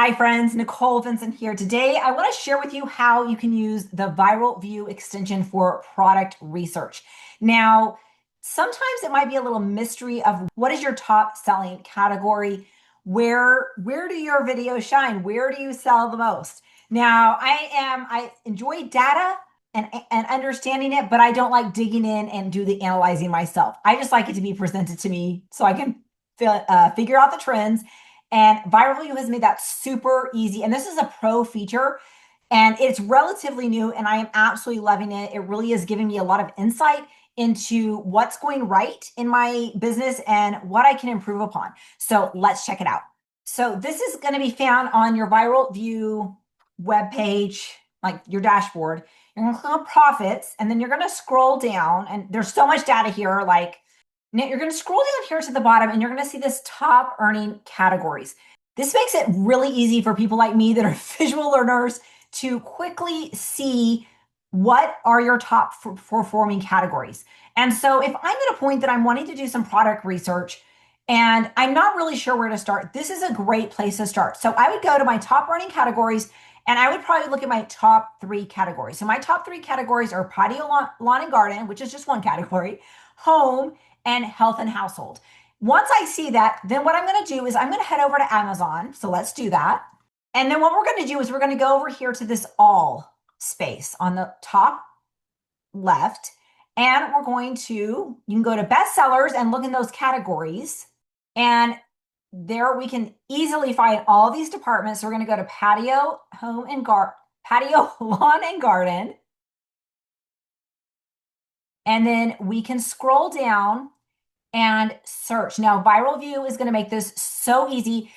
Hi friends, Nicole Vincent here. Today, I want to share with you how you can use the Viral View extension for product research. Now, sometimes it might be a little mystery of what is your top selling category? Where do your videos shine? Where do you sell the most? Now, I enjoy data and understanding it, but I don't like digging in and do the analyzing myself. I just like it to be presented to me so I can figure out the trends, and Viral View has made that super easy. And this is a pro feature and it's relatively new and I am absolutely loving it. It really is giving me a lot of insight into what's going right in my business and what I can improve upon. So let's check it out. So this is going to be found on your Viral View webpage, like your dashboard. You're going to click on profits and then you're going to scroll down, and there's so much data here. Like, now you're going to scroll down here to the bottom and you're going to see this top earning categories. This makes it really easy for people like me that are visual learners to quickly see what are your top performing categories. And so if I'm at a point that I'm wanting to do some product research and I'm not really sure where to start, this is a great place to start. So I would go to my top earning categories and I would probably look at my top three categories. So my top three categories are patio, lawn and garden, which is just one category, home, and health and household. Once I see that, then what I'm going to do is I'm going to head over to Amazon. So let's do that. And then what we're going to do is we're going to go over here to this all space on the top left. And we're going to, you can go to bestsellers and look in those categories. And there we can easily find all these departments. So we're going to go to patio, patio, lawn and garden. And then we can scroll down and search. Now, Viral View is going to make this so easy.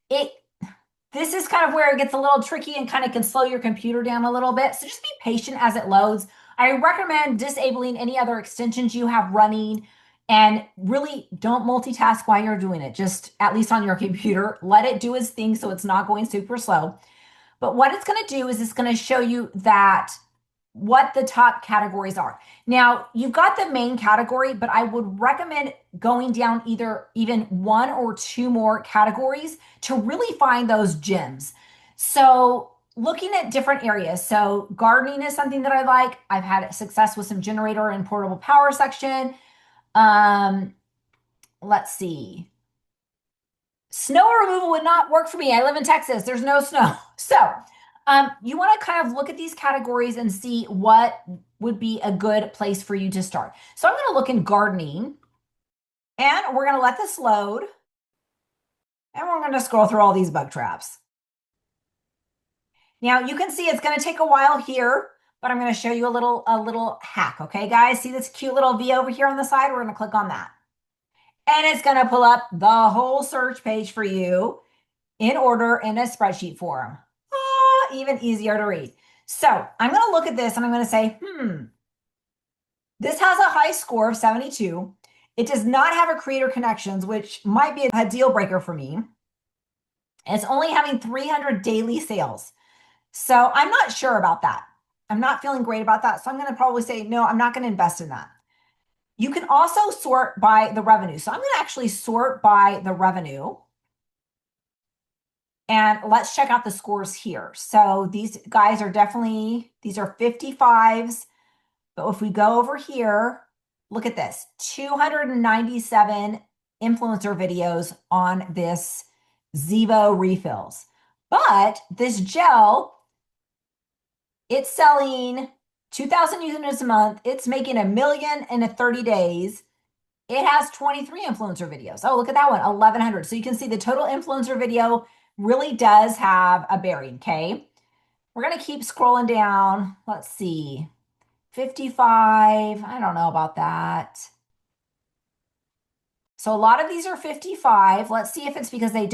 This is kind of where it gets a little tricky and kind of can slow your computer down a little bit. So just be patient as it loads. I recommend disabling any other extensions you have running and really don't multitask while you're doing it. Just at least on your computer, let it do its thing so it's not going super slow. But what it's going to do is it's going to show you that what the top categories are. Now, you've got the main category, but I would recommend going down either even one or two more categories to really find those gems. So, looking at different areas. So, gardening is something that I like. I've had success with some generator and portable power section. Let's see. Snow removal would not work for me. I live in Texas. There's no snow. So, you want to kind of look at these categories and see what would be a good place for you to start. So I'm going to look in gardening and we're going to let this load and we're going to scroll through all these bug traps. Now you can see it's going to take a while here, but I'm going to show you a little hack. Okay, guys, see this cute little V over here on the side? We're going to click on that. And it's going to pull up the whole search page for you in order in a spreadsheet form. Even easier to read. So I'm going to look at this and I'm going to say, this has a high score of 72. It does not have a creator connections, which might be a deal breaker for me. It's only having 300 daily sales. So I'm not sure about that. I'm not feeling great about that. So I'm going to probably say, no, I'm not going to invest in that. You can also sort by the revenue. So I'm going to actually sort by the revenue. And let's check out the scores here. So these guys are definitely, these are 55s. But if we go over here, look at this, 297 influencer videos on this Zevo refills. But this gel, it's selling 2,000 units a month. It's making $1 million in 30 days. It has 23 influencer videos. Oh, look at that one, 1,100. So you can see the total influencer video really does have a bearing, okay? We're going to keep scrolling down. Let's see. 55. I don't know about that. So a lot of these are 55. Let's see if it's because they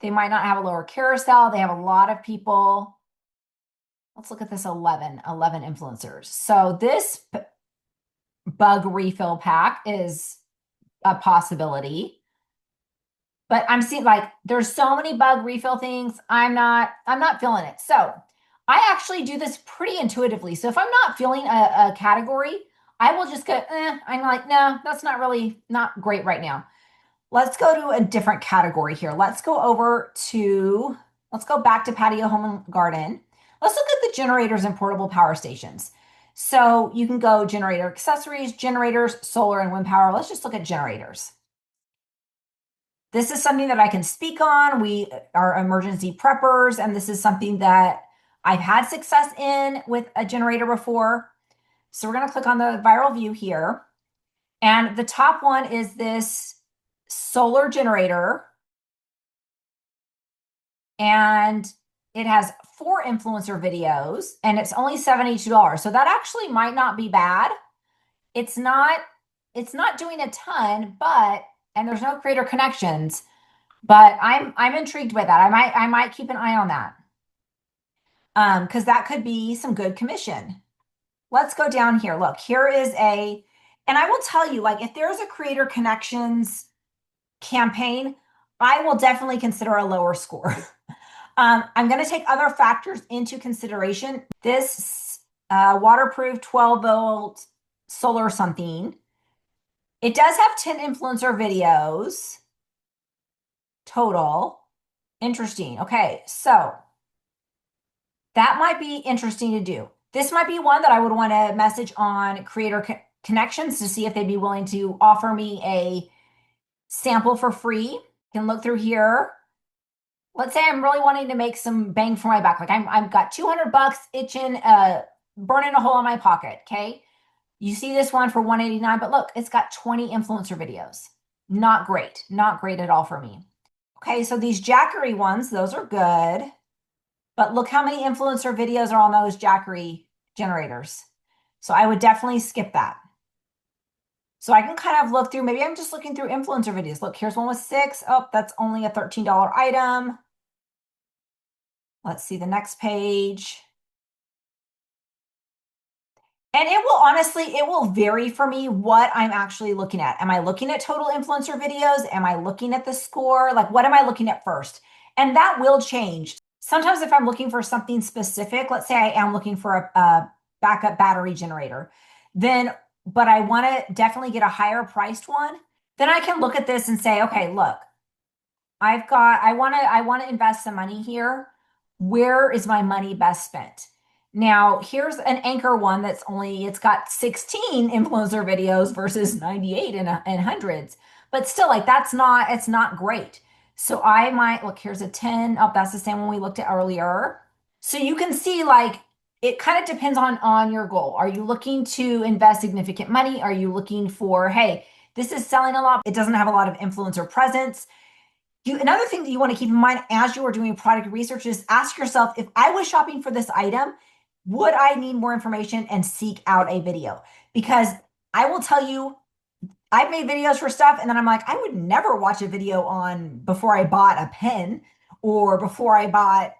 might not have a lower carousel. They have a lot of people. Let's look at this 11 influencers. So this bug refill pack is a possibility. But I'm seeing like there's so many bug refill things. I'm not feeling it. So I actually do this pretty intuitively. So if I'm not feeling a category, I will just go, I'm like, no, that's not great right now. Let's go to a different category here. Let's go back to patio, home, and garden. Let's look at the generators and portable power stations. So you can go generator accessories, generators, solar and wind power. Let's just look at generators. This is something that I can speak on. We are emergency preppers, and this is something that I've had success in with a generator before. So we're going to click on the viral view here. And the top one is this solar generator. And it has 4 influencer videos, and it's only $72. So that actually might not be bad. It's not doing a ton, and there's no creator connections, but I'm intrigued with that. I might keep an eye on that. Because that could be some good commission. Let's go down here. Look, here is and I will tell you, like, if there's a creator connections campaign, I will definitely consider a lower score. I'm going to take other factors into consideration. This waterproof 12-volt solar something. It does have 10 influencer videos total. Interesting. Okay, so that might be interesting to do. This might be one that I would want to message on Creator Connections to see if they'd be willing to offer me a sample for free. You can look through here. Let's say I'm really wanting to make some bang for my buck. Like I've got 200 bucks itching, burning a hole in my pocket. Okay. You see this one for 189, but look, it's got 20 influencer videos. Not great. Not great at all for me. Okay. So these Jackery ones, those are good. But look how many influencer videos are on those Jackery generators. So I would definitely skip that. So I can kind of look through, maybe I'm just looking through influencer videos. Look, here's one with 6. Oh, that's only a $13 item. Let's see the next page. And it will vary for me what I'm actually looking at. Am I looking at total influencer videos? Am I looking at the score? Like, what am I looking at first? And that will change. Sometimes if I'm looking for something specific, let's say I am looking for a backup battery generator, but I want to definitely get a higher priced one, then I can look at this and say, okay, look, I want to invest some money here. Where is my money best spent? Now, here's an Anchor one it's got 16 influencer videos versus 98 and hundreds, but still, like, it's not great. So I might look, here's a 10. Oh, that's the same one we looked at earlier. So you can see, like, it kind of depends on your goal. Are you looking to invest significant money? Are you looking for, hey, this is selling a lot, it doesn't have a lot of influencer presence? Another thing that you want to keep in mind as you are doing product research is ask yourself, if I was shopping for this item, would I need more information and seek out a video? Because I will tell you, I've made videos for stuff and then I'm like, I would never watch a video on before I bought a pen or before I bought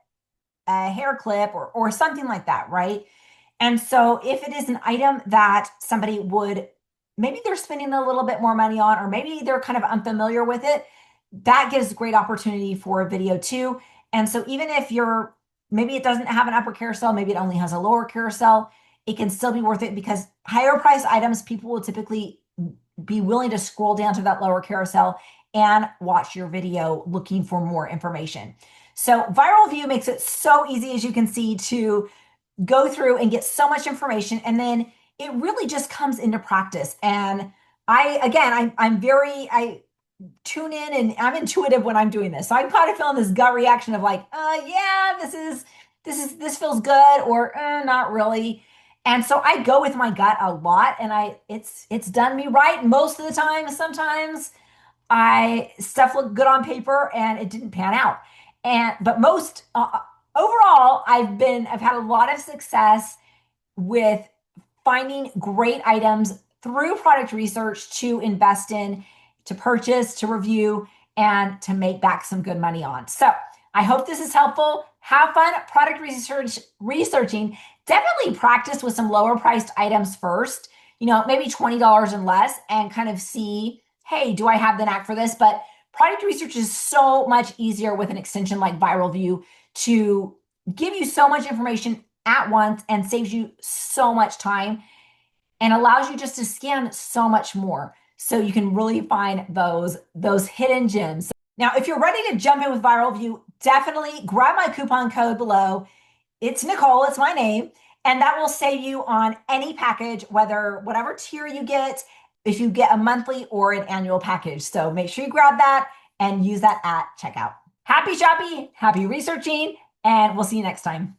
a hair clip or something like that, right? And so if it is an item that somebody maybe they're spending a little bit more money on, or maybe they're kind of unfamiliar with it, that gives great opportunity for a video too. And so even if maybe it doesn't have an upper carousel, maybe it only has a lower carousel, it can still be worth it because higher price items, people will typically be willing to scroll down to that lower carousel and watch your video looking for more information. So Viral View makes it so easy, as you can see, to go through and get so much information. And then it really just comes into practice. And I tune in and I'm intuitive when I'm doing this. So I'm kind of feeling this gut reaction of like, yeah, this feels good, or not really. And so I go with my gut a lot, and it's done me right most of the time. Sometimes stuff looked good on paper and it didn't pan out. But most overall, I've had a lot of success with finding great items through product research to invest in, to purchase, to review, and to make back some good money on. So I hope this is helpful. Have fun product researching. Definitely practice with some lower priced items first, maybe $20 and less, and kind of see, hey, do I have the knack for this? But product research is so much easier with an extension like Viral View to give you so much information at once and saves you so much time and allows you just to scan so much more. so you can really find those hidden gems. Now, if you're ready to jump in with Viral View, definitely grab my coupon code below. It's Nicole, it's my name, and that will save you on any package, whatever tier you get, if you get a monthly or an annual package. So make sure you grab that and use that at checkout. Happy shopping, happy researching, and we'll see you next time.